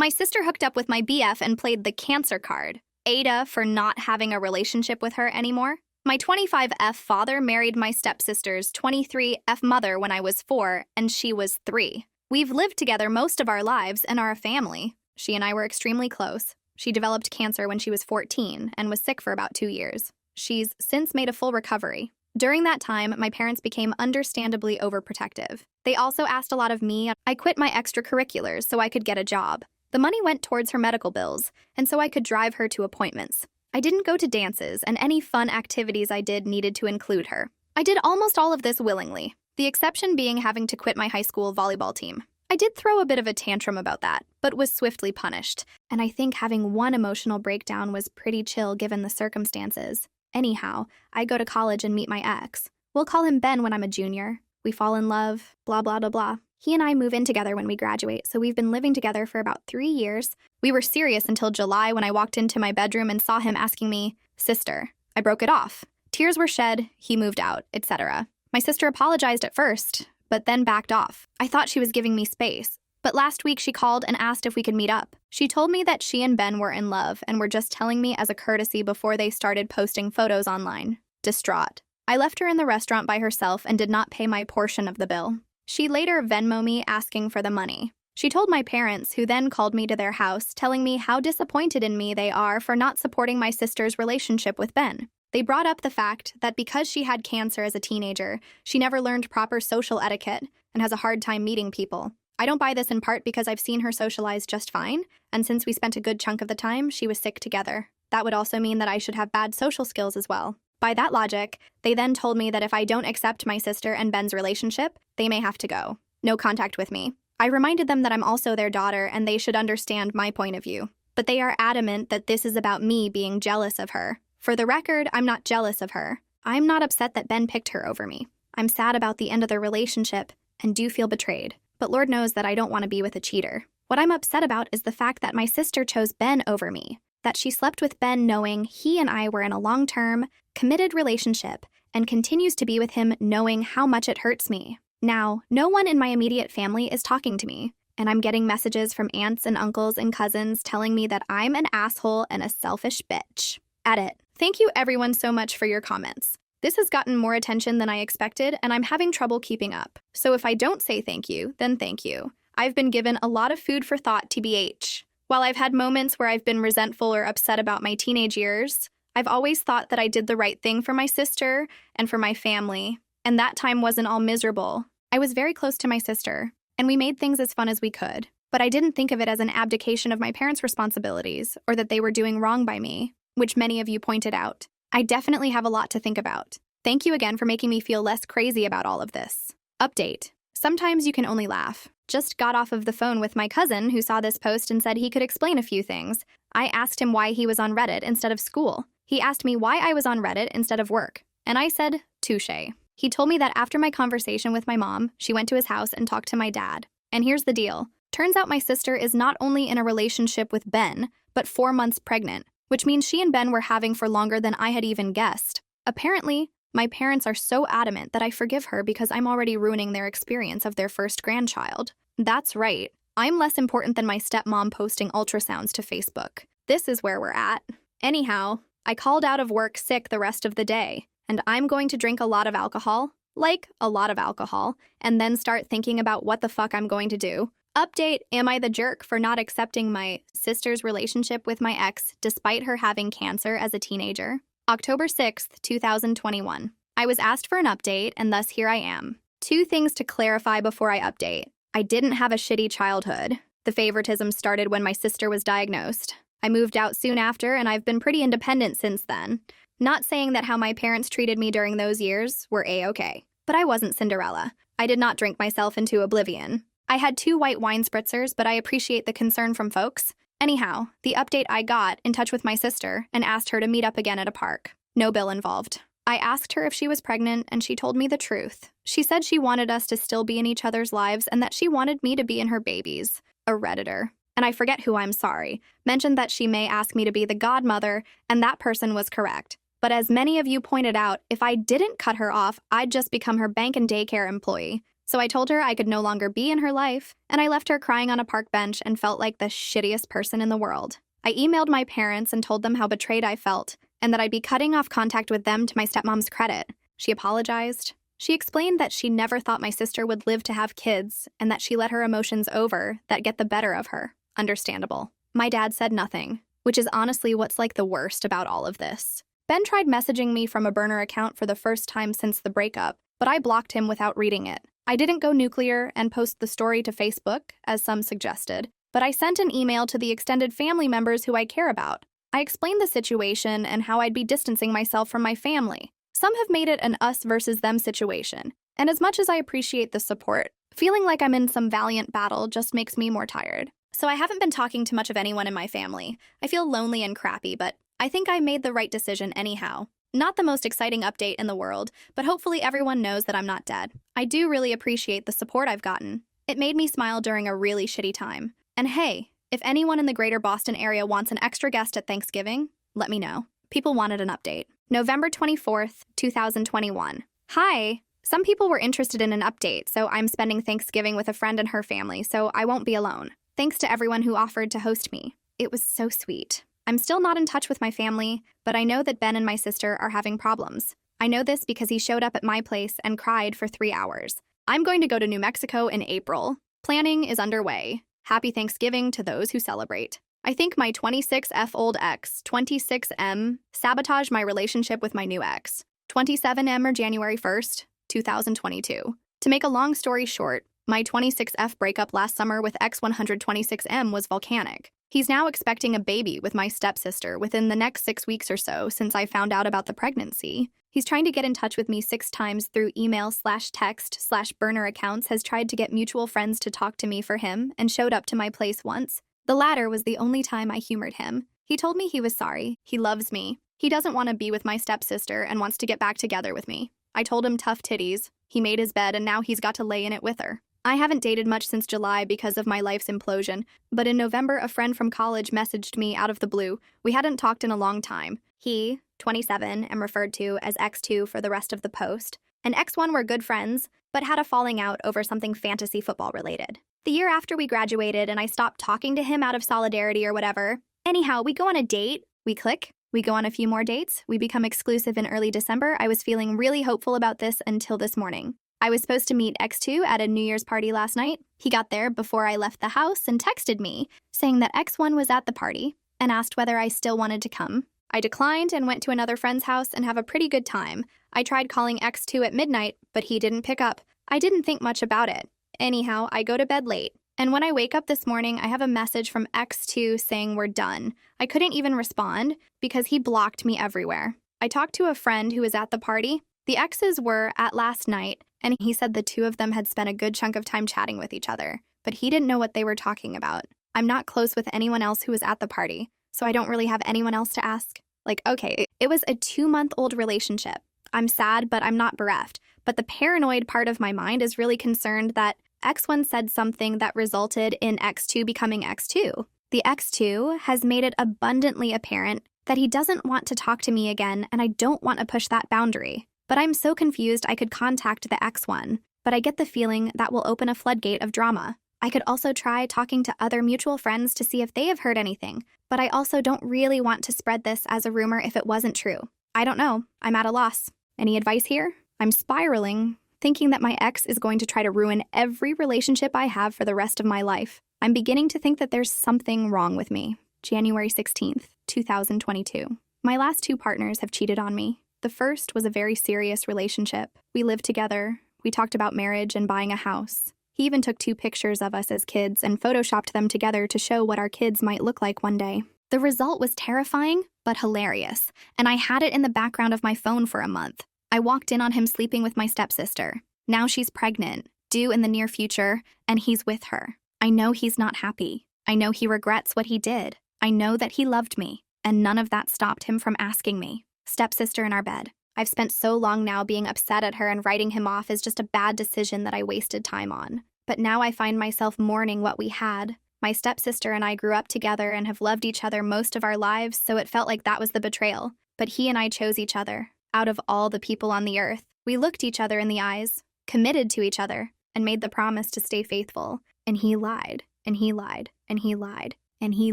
My sister hooked up with my BF and played the Cancer card. Ada for not having a relationship with her anymore. My 25F father married my stepsister's 23F mother when I was 4 and she was 3. We've lived together most of our lives and are a family. She and I were extremely close. She developed cancer when she was 14 and was sick for about 2 years. She's since made a full recovery. During that time, my parents became understandably overprotective. They also asked a lot of me. I quit my extracurriculars so I could get a job. The money went towards her medical bills, and so I could drive her to appointments. I didn't go to dances, and any fun activities I did needed to include her. I did almost all of this willingly, the exception being having to quit my high school volleyball team. I did throw a bit of a tantrum about that, but was swiftly punished, and I think having one emotional breakdown was pretty chill given the circumstances. Anyhow, I go to college and meet my ex. We'll call him Ben when I'm a junior. We fall in love, blah, blah, blah, blah. He and I move in together when we graduate, so we've been living together for about 3 years. We were serious until July when I walked into my bedroom and saw him asking me, "Sister." I broke it off. Tears were shed, he moved out, etc. My sister apologized at first, but then backed off. I thought she was giving me space. But last week she called and asked if we could meet up. She told me that she and Ben were in love and were just telling me as a courtesy before they started posting photos online. Distraught. I left her in the restaurant by herself and did not pay my portion of the bill. She later Venmoed me asking for the money. She told my parents, who then called me to their house, telling me how disappointed in me they are for not supporting my sister's relationship with Ben. They brought up the fact that because she had cancer as a teenager, she never learned proper social etiquette and has a hard time meeting people. I don't buy this in part because I've seen her socialize just fine, and since we spent a good chunk of the time, she was sick together. That would also mean that I should have bad social skills as well. By that logic, they then told me that if I don't accept my sister and Ben's relationship, they may have to go. No contact with me. I reminded them that I'm also their daughter and they should understand my point of view. But they are adamant that this is about me being jealous of her. For the record, I'm not jealous of her. I'm not upset that Ben picked her over me. I'm sad about the end of their relationship and do feel betrayed. But Lord knows that I don't want to be with a cheater. What I'm upset about is the fact that my sister chose Ben over me. That she slept with Ben knowing he and I were in a long-term, committed relationship and continues to be with him knowing how much it hurts me. Now, no one in my immediate family is talking to me, and I'm getting messages from aunts and uncles and cousins telling me that I'm an asshole and a selfish bitch. Edit. Thank you everyone so much for your comments. This has gotten more attention than I expected, and I'm having trouble keeping up. So if I don't say thank you, then thank you. I've been given a lot of food for thought, TBH. While I've had moments where I've been resentful or upset about my teenage years, I've always thought that I did the right thing for my sister and for my family, and that time wasn't all miserable. I was very close to my sister, and we made things as fun as we could, but I didn't think of it as an abdication of my parents' responsibilities or that they were doing wrong by me, which many of you pointed out. I definitely have a lot to think about. Thank you again for making me feel less crazy about all of this. Update. Sometimes you can only laugh. Just got off of the phone with my cousin who saw this post and said he could explain a few things. I asked him why he was on Reddit instead of school. He asked me why I was on Reddit instead of work, and I said, touche. He told me that after my conversation with my mom, she went to his house and talked to my dad. And here's the deal. Turns out my sister is not only in a relationship with Ben, but 4 months pregnant, which means she and Ben were having for longer than I had even guessed. Apparently, my parents are so adamant that I forgive her because I'm already ruining their experience of their first grandchild. That's right. I'm less important than my stepmom posting ultrasounds to Facebook. This is where we're at. Anyhow, I called out of work sick the rest of the day, and I'm going to drink a lot of alcohol, like a lot of alcohol, and then start thinking about what the fuck I'm going to do. Update, am I the jerk for not accepting my sister's relationship with my ex despite her having cancer as a teenager? October 6th, 2021. I was asked for an update, and thus here I am. 2 things to clarify before I update. I didn't have a shitty childhood. The favoritism started when my sister was diagnosed. I moved out soon after, and I've been pretty independent since then. Not saying that how my parents treated me during those years were A-okay. But I wasn't Cinderella. I did not drink myself into oblivion. I had 2 white wine spritzers, but I appreciate the concern from folks. Anyhow, the update I got in touch with my sister and asked her to meet up again at a park. No bill involved. I asked her if she was pregnant, and she told me the truth. She said she wanted us to still be in each other's lives and that she wanted me to be in her babies. A Redditor. And I forget who, I'm sorry, mentioned that she may ask me to be the godmother, and that person was correct. But as many of you pointed out, if I didn't cut her off, I'd just become her bank and daycare employee, So I told her I could no longer be in her life, and I left her crying on a park bench and felt like the shittiest person in the world. I emailed my parents and told them how betrayed I felt, and that I'd be cutting off contact with them to my stepmom's credit. She apologized. She explained that she never thought my sister would live to have kids, and that she let her emotions over that get the better of her. Understandable. My dad said nothing, which is honestly what's like the worst about all of this. Ben tried messaging me from a burner account for the first time since the breakup, but I blocked him without reading it. I didn't go nuclear and post the story to Facebook, as some suggested, but I sent an email to the extended family members who I care about. I explained the situation and how I'd be distancing myself from my family. Some have made it an us versus them situation, and as much as I appreciate the support, feeling like I'm in some valiant battle just makes me more tired. So I haven't been talking to much of anyone in my family. I feel lonely and crappy, but I think I made the right decision anyhow. Not the most exciting update in the world, but hopefully everyone knows that I'm not dead. I do really appreciate the support I've gotten. It made me smile during a really shitty time. And hey, if anyone in the greater Boston area wants an extra guest at Thanksgiving, let me know. People wanted an update. November 24th, 2021. Hi! Some people were interested in an update, so I'm spending Thanksgiving with a friend and her family, so I won't be alone. Thanks to everyone who offered to host me. It was so sweet. I'm still not in touch with my family, but I know that Ben and my sister are having problems. I know this because he showed up at my place and cried for 3 hours. I'm going to go to New Mexico in April. Planning is underway. Happy Thanksgiving to those who celebrate. I think my 26F old ex, 26M, sabotaged my relationship with my new ex, 27M or January 1st, 2022. To make a long story short, my 26F breakup last summer with ex 126M was volcanic. He's now expecting a baby with my stepsister within the next 6 weeks or so since I found out about the pregnancy. He's trying to get in touch with me 6 times through email/text/burner accounts, has tried to get mutual friends to talk to me for him, and showed up to my place once. The latter was the only time I humored him. He told me he was sorry. He loves me. He doesn't want to be with my stepsister and wants to get back together with me. I told him tough titties. He made his bed and now he's got to lay in it with her. I haven't dated much since July because of my life's implosion, but in November a friend from college messaged me out of the blue. We hadn't talked in a long time. He, 27, am referred to as X2 for the rest of the post, and X1 were good friends, but had a falling out over something fantasy football related. The year after we graduated and I stopped talking to him out of solidarity or whatever. Anyhow, we go on a date, we click, we go on a few more dates, we become exclusive in early December. I was feeling really hopeful about this until this morning. I was supposed to meet X2 at a New Year's party last night. He got there before I left the house and texted me, saying that X1 was at the party and asked whether I still wanted to come. I declined and went to another friend's house and have a pretty good time. I tried calling X2 at midnight, but he didn't pick up. I didn't think much about it. Anyhow, I go to bed late. And when I wake up this morning, I have a message from X2 saying we're done. I couldn't even respond because he blocked me everywhere. I talked to a friend who was at the party. The exes were at last night, and he said the two of them had spent a good chunk of time chatting with each other, but he didn't know what they were talking about. I'm not close with anyone else who was at the party, so I don't really have anyone else to ask. Okay, it was a 2-month-old relationship. I'm sad, but I'm not bereft. But the paranoid part of my mind is really concerned that X1 said something that resulted in X2 becoming X2. The X2 has made it abundantly apparent that he doesn't want to talk to me again, and I don't want to push that boundary. But I'm so confused I could contact the X1, but I get the feeling that will open a floodgate of drama. I could also try talking to other mutual friends to see if they have heard anything, but I also don't really want to spread this as a rumor if it wasn't true. I don't know. I'm at a loss. Any advice here? I'm spiraling, thinking that my ex is going to try to ruin every relationship I have for the rest of my life. I'm beginning to think that there's something wrong with me. January 16th, 2022. My last 2 partners have cheated on me. The first was a very serious relationship. We lived together. We talked about marriage and buying a house. He even took 2 pictures of us as kids and photoshopped them together to show what our kids might look like one day. The result was terrifying, but hilarious, and I had it in the background of my phone for a month. I walked in on him sleeping with my stepsister. Now she's pregnant, due in the near future, and he's with her. I know he's not happy. I know he regrets what he did. I know that he loved me, and none of that stopped him from asking me. Stepsister in our bed. I've spent so long now being upset at her and writing him off as just a bad decision that I wasted time on. But now I find myself mourning what we had. My stepsister and I grew up together and have loved each other most of our lives, so it felt like that was the betrayal. But he and I chose each other. Out of all the people on the earth, we looked each other in the eyes, committed to each other. and made the promise to stay faithful, and he lied, and he lied, and he lied, and he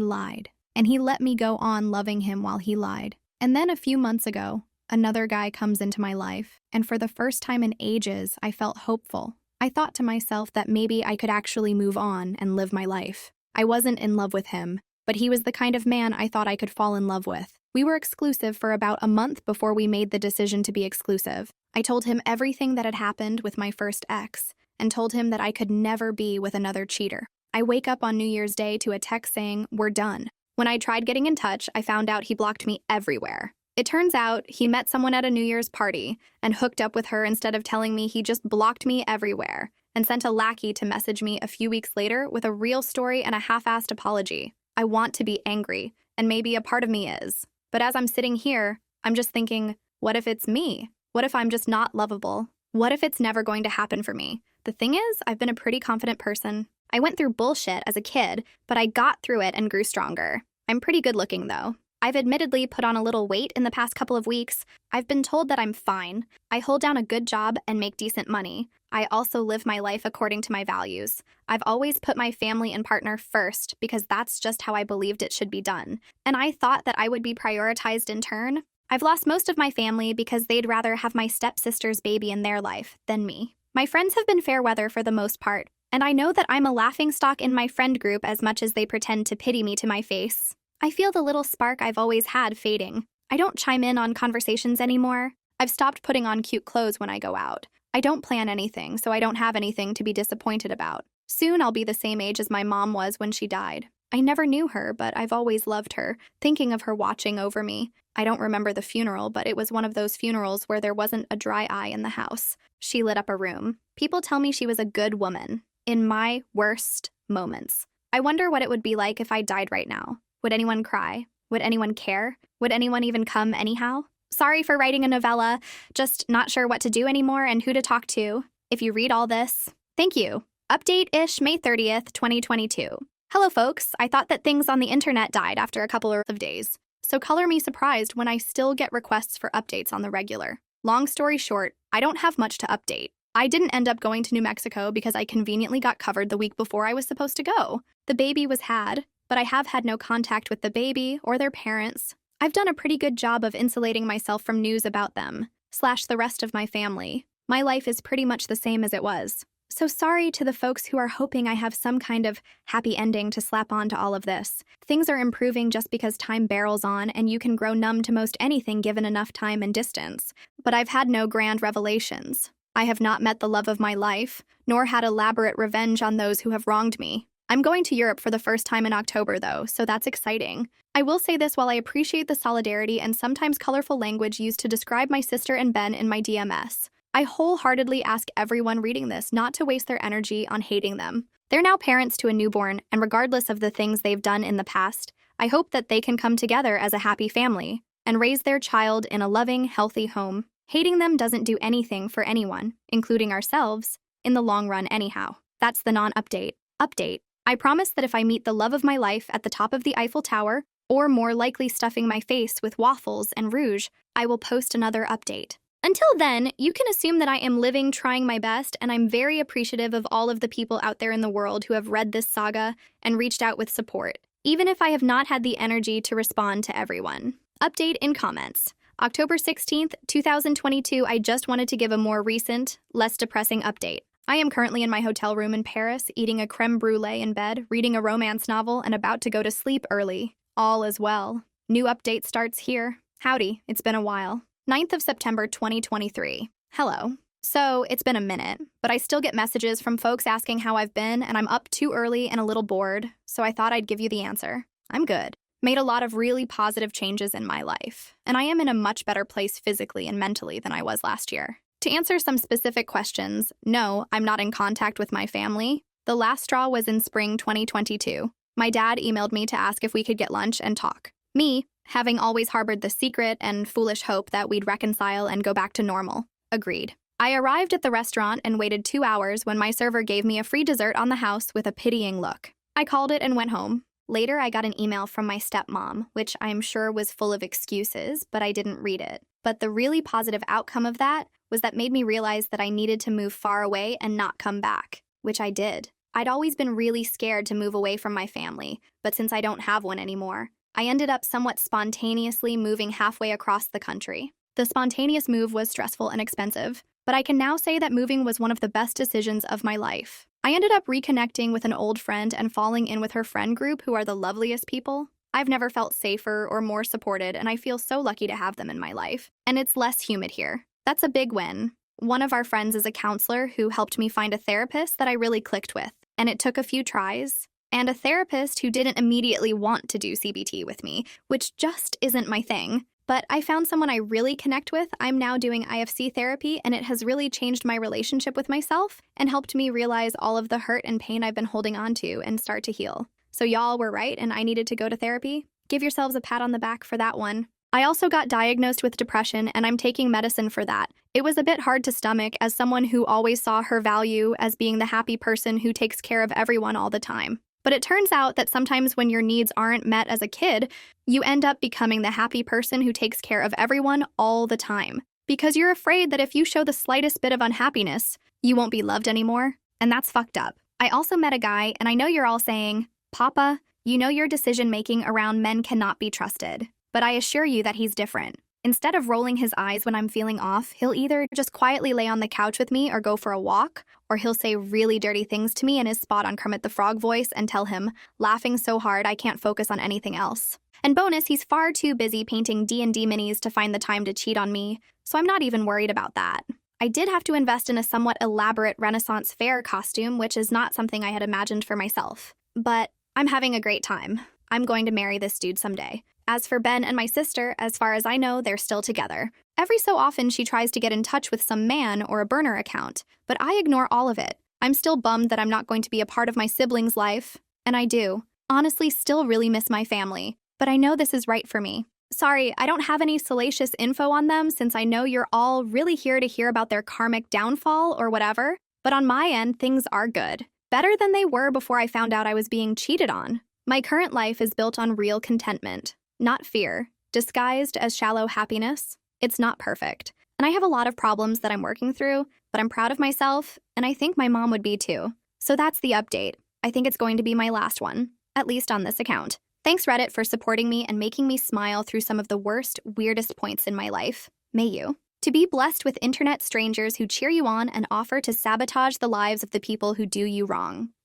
lied, and he let me go on loving him while he lied. And then a few months ago, another guy comes into my life, and for the first time in ages, I felt hopeful. I thought to myself that maybe I could actually move on and live my life. I wasn't in love with him, but he was the kind of man I thought I could fall in love with. We were exclusive for about a month before we made the decision to be exclusive. I told him everything that had happened with my first ex, and told him that I could never be with another cheater. I wake up on New Year's Day to a text saying, "We're done." When I tried getting in touch, I found out he blocked me everywhere. It turns out he met someone at a New Year's party and hooked up with her instead of telling me. He just blocked me everywhere and sent a lackey to message me a few weeks later with a real story and a half-assed apology. I want to be angry, and maybe a part of me is. But as I'm sitting here, I'm just thinking, what if it's me? What if I'm just not lovable? What if it's never going to happen for me? The thing is, I've been a pretty confident person. I went through bullshit as a kid, but I got through it and grew stronger. I'm pretty good looking, though. I've admittedly put on a little weight in the past couple of weeks. I've been told that I'm fine. I hold down a good job and make decent money. I also live my life according to my values. I've always put my family and partner first because that's just how I believed it should be done. And I thought that I would be prioritized in turn. I've lost most of my family because they'd rather have my stepsister's baby in their life than me. My friends have been fair weather for the most part, and I know that I'm a laughingstock in my friend group as much as they pretend to pity me to my face. I feel the little spark I've always had fading. I don't chime in on conversations anymore. I've stopped putting on cute clothes when I go out. I don't plan anything, so I don't have anything to be disappointed about. Soon I'll be the same age as my mom was when she died. I never knew her, but I've always loved her, thinking of her watching over me. I don't remember the funeral, but it was one of those funerals where there wasn't a dry eye in the house. She lit up a room. People tell me she was a good woman. In my worst moments. I wonder what it would be like if I died right now. Would anyone cry? Would anyone care? Would anyone even come anyhow? Sorry for writing a novella, just not sure what to do anymore and who to talk to. If you read all this, thank you. Update-ish May 30th, 2022. Hello folks, I thought that things on the internet died after a couple of days, so color me surprised when I still get requests for updates on the regular. Long story short, I don't have much to update. I didn't end up going to New Mexico because I conveniently got covered the week before I was supposed to go. The baby was had, but I have had no contact with the baby or their parents. I've done a pretty good job of insulating myself from news about them, / the rest of my family. My life is pretty much the same as it was. So sorry to the folks who are hoping I have some kind of happy ending to slap on to all of this. Things are improving just because time barrels on and you can grow numb to most anything given enough time and distance. But I've had no grand revelations. I have not met the love of my life, nor had elaborate revenge on those who have wronged me. I'm going to Europe for the first time in October, though, so that's exciting. I will say this: while I appreciate the solidarity and sometimes colorful language used to describe my sister and Ben in my DMS, I wholeheartedly ask everyone reading this not to waste their energy on hating them. They're now parents to a newborn, and regardless of the things they've done in the past, I hope that they can come together as a happy family and raise their child in a loving, healthy home. Hating them doesn't do anything for anyone, including ourselves, in the long run anyhow. That's the non-update. Update. I promise that if I meet the love of my life at the top of the Eiffel Tower, or more likely stuffing my face with waffles and rouge, I will post another update. Until then, you can assume that I am living, trying my best, and I'm very appreciative of all of the people out there in the world who have read this saga and reached out with support, even if I have not had the energy to respond to everyone. Update in comments. October 16th, 2022, I just wanted to give a more recent, less depressing update. I am currently in my hotel room in Paris, eating a creme brulee in bed, reading a romance novel, and about to go to sleep early. All is well. New update starts here. Howdy, it's been a while. 9th of September 2023. Hello. So, it's been a minute, but I still get messages from folks asking how I've been, and I'm up too early and a little bored, so I thought I'd give you the answer. I'm good. Made a lot of really positive changes in my life, and I am in a much better place physically and mentally than I was last year. To answer some specific questions, no, I'm not in contact with my family. The last straw was in spring 2022. My dad emailed me to ask if we could get lunch and talk. Me, having always harbored the secret and foolish hope that we'd reconcile and go back to normal, agreed. I arrived at the restaurant and waited 2 hours when my server gave me a free dessert on the house with a pitying look. I called it and went home. Later, I got an email from my stepmom, which I'm sure was full of excuses, but I didn't read it. But the really positive outcome of that was that made me realize that I needed to move far away and not come back, which I did. I'd always been really scared to move away from my family, but since I don't have one anymore, I ended up somewhat spontaneously moving halfway across the country. The spontaneous move was stressful and expensive, but I can now say that moving was one of the best decisions of my life. I ended up reconnecting with an old friend and falling in with her friend group, who are the loveliest people. I've never felt safer or more supported, and I feel so lucky to have them in my life. And it's less humid here. That's a big win. One of our friends is a counselor who helped me find a therapist that I really clicked with, and it took a few tries. And a therapist who didn't immediately want to do CBT with me, which just isn't my thing. But I found someone I really connect with. I'm now doing IFC therapy, and it has really changed my relationship with myself and helped me realize all of the hurt and pain I've been holding on to and start to heal. So y'all were right, and I needed to go to therapy. Give yourselves a pat on the back for that one. I also got diagnosed with depression, and I'm taking medicine for that. It was a bit hard to stomach as someone who always saw her value as being the happy person who takes care of everyone all the time. But it turns out that sometimes when your needs aren't met as a kid, you end up becoming the happy person who takes care of everyone all the time. Because you're afraid that if you show the slightest bit of unhappiness, you won't be loved anymore. And that's fucked up. I also met a guy, and I know you're all saying, "Papa, you know your decision-making around men cannot be trusted." But I assure you that he's different. Instead of rolling his eyes when I'm feeling off, he'll either just quietly lay on the couch with me or go for a walk, or he'll say really dirty things to me in his spot-on Kermit the Frog voice and tell him, laughing so hard I can't focus on anything else. And bonus, he's far too busy painting D&D minis to find the time to cheat on me, so I'm not even worried about that. I did have to invest in a somewhat elaborate Renaissance fair costume, which is not something I had imagined for myself. But I'm having a great time. I'm going to marry this dude someday. As for Ben and my sister, as far as I know, they're still together. Every so often, she tries to get in touch with some man or a burner account, but I ignore all of it. I'm still bummed that I'm not going to be a part of my siblings' life, and I do. Honestly, still really miss my family, but I know this is right for me. Sorry, I don't have any salacious info on them since I know you're all really here to hear about their karmic downfall or whatever, but on my end, things are good. Better than they were before I found out I was being cheated on. My current life is built on real contentment. Not fear, disguised as shallow happiness. It's not perfect, and I have a lot of problems that I'm working through, but I'm proud of myself, and I think my mom would be too. So that's the update. I think it's going to be my last one, at least on this account. Thanks Reddit for supporting me and making me smile through some of the worst, weirdest points in my life. May you. To be blessed with internet strangers who cheer you on and offer to sabotage the lives of the people who do you wrong.